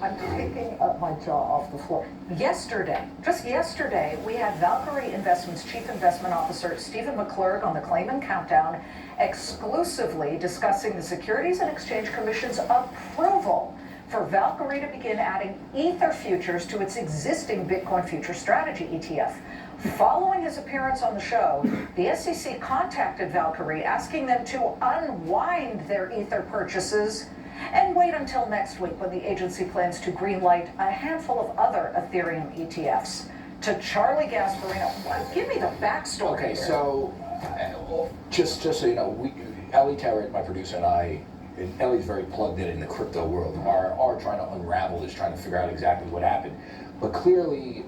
I'm taking up my jaw off the floor. Yesterday, just yesterday, we had Valkyrie Investments Chief Investment Officer Stephen McClurg on the Clayman Countdown exclusively discussing the Securities and Exchange Commission's approval for Valkyrie to begin adding Ether futures to its existing Bitcoin future strategy ETF. Following his appearance on the show, the SEC contacted Valkyrie asking them to unwind their Ether purchases and wait until next week when the agency plans to greenlight a handful of other Ethereum ETFs. To Charlie Gasparino, give me the backstory. Okay, here. So just so you know, Ellie Terrett, my producer, and I, and Ellie's very plugged in the crypto world, are trying to unravel this, trying to figure out exactly what happened. But clearly,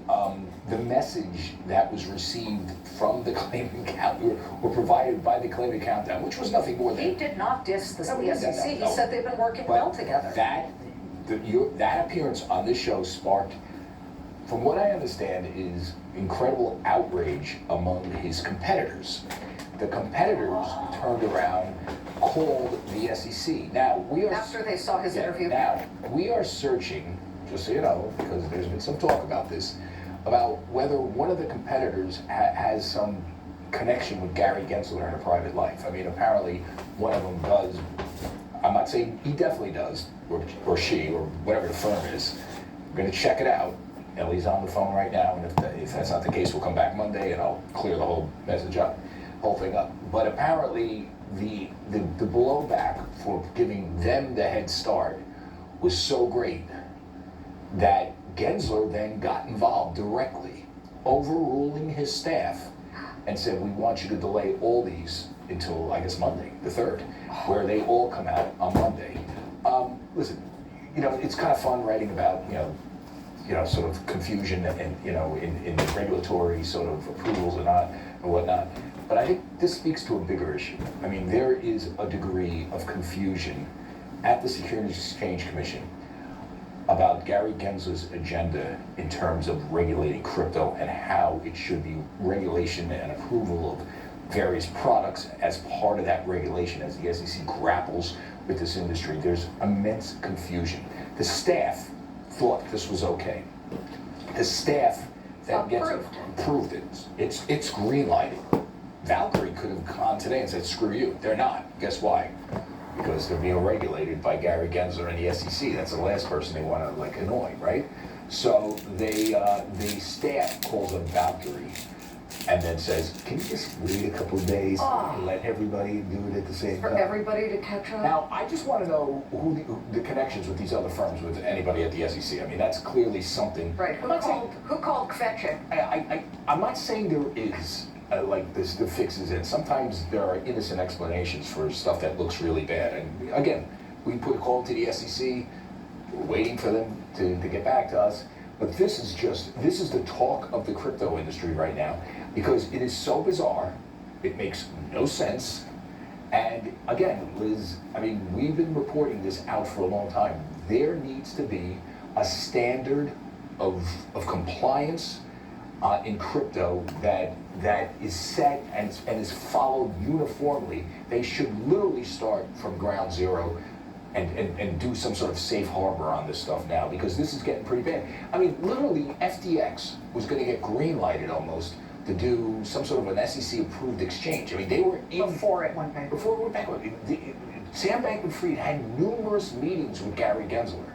the message that was received from the Clayman Countdown were provided by the Clayman Countdown, which was nothing more than... He did not diss the SEC. No. He said they've been working well together. That appearance on this show sparked, from what I understand, is incredible outrage among his competitors. The competitors turned around, called the SEC. Now, we are... After they saw his interview? Now, we are searching, just so you know, because there's been some talk about this, about whether one of the competitors has some connection with Gary Gensler in a private life. I mean, apparently one of them does. I'm not saying he definitely does, or she, or whatever the firm is. We're going to check it out. Ellie's on the phone right now, and if that's not the case, we'll come back Monday and I'll clear the whole message up, whole thing up. But apparently the blowback for giving them the head start was so great that Gensler then got involved directly, overruling his staff, and said, we want you to delay all these until, I guess, Monday, the 3rd, where they all come out on Monday. Listen, you know, it's kind of fun writing about, you know, sort of confusion and, you know, in regulatory sort of approvals and whatnot. But I think this speaks to a bigger issue. I mean, there is a degree of confusion at the Securities and Exchange Commission about Gary Gensler's agenda in terms of regulating crypto and how it should be regulation and approval of various products as part of that regulation as the SEC grapples with this industry. There's immense confusion. The staff thought this was okay. The staff that approved it. It's green lighted. Valkyrie could have gone today and said, screw you. They're not. Guess why? Because they're being regulated by Gary Gensler and the SEC. That's the last person they want to like annoy, right? So the staff calls up Valkyrie and then says, can you just wait a couple of days and let everybody do it at the same time? For everybody to catch up? Now, I just want to know who the connections with these other firms, with anybody at the SEC. I mean, that's clearly something. Right, who called Kvetchik? I'm not saying there is like this, the fixes in. Sometimes there are innocent explanations for stuff that looks really bad. And again, we put a call to the SEC, we're waiting for them to get back to us. But this is the talk of the crypto industry right now, because it is so bizarre, it makes no sense. And again, Liz, I mean, we've been reporting this out for a long time. There needs to be a standard of compliance in crypto that is set and is followed uniformly. They should literally start from ground zero and do some sort of safe harbor on this stuff now, because this is getting pretty bad. I mean, literally, FTX was going to get green lighted almost to do some sort of an SEC approved exchange. I mean, they were in... Before it went back. Before it went back. Sam Bankman-Fried had numerous meetings with Gary Gensler.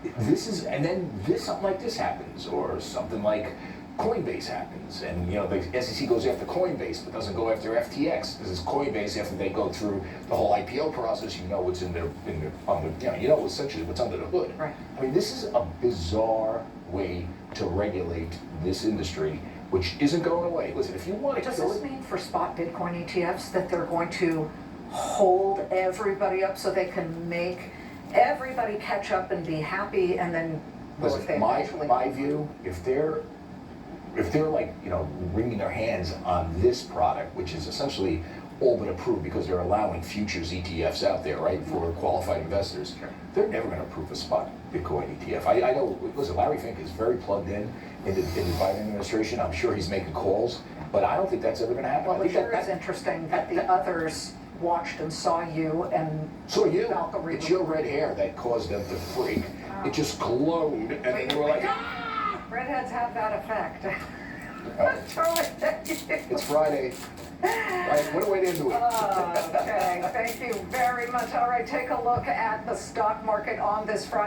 And then something like this happens, or something like Coinbase happens, and you know the SEC goes after Coinbase but doesn't go after FTX. This is Coinbase after they go through the whole IPO process. You know what's you know essentially what's under the hood. Right. I mean, this is a bizarre way to regulate this industry, which isn't going away. Listen, if you want to... Does this mean for spot Bitcoin ETFs that they're going to hold everybody up so they can make everybody catch up and be happy, and then... Listen, my view, if they're like, you know, wringing their hands on this product, which is essentially all but approved because they're allowing futures ETFs out there, right, for qualified investors, they're never going to approve a spot Bitcoin ETF. I know, listen, Larry Fink is very plugged in the Biden administration. I'm sure he's making calls, but I don't think that's ever going to happen. Well, it sure is interesting that the others watched and saw you and So you, Valkyrie. it's your red hair that caused them to freak. It just glowed, and then you were like, ah! Redheads have that effect. It's Friday. Right, what a way to end the week. Okay, thank you very much. All right, take a look at the stock market on this Friday.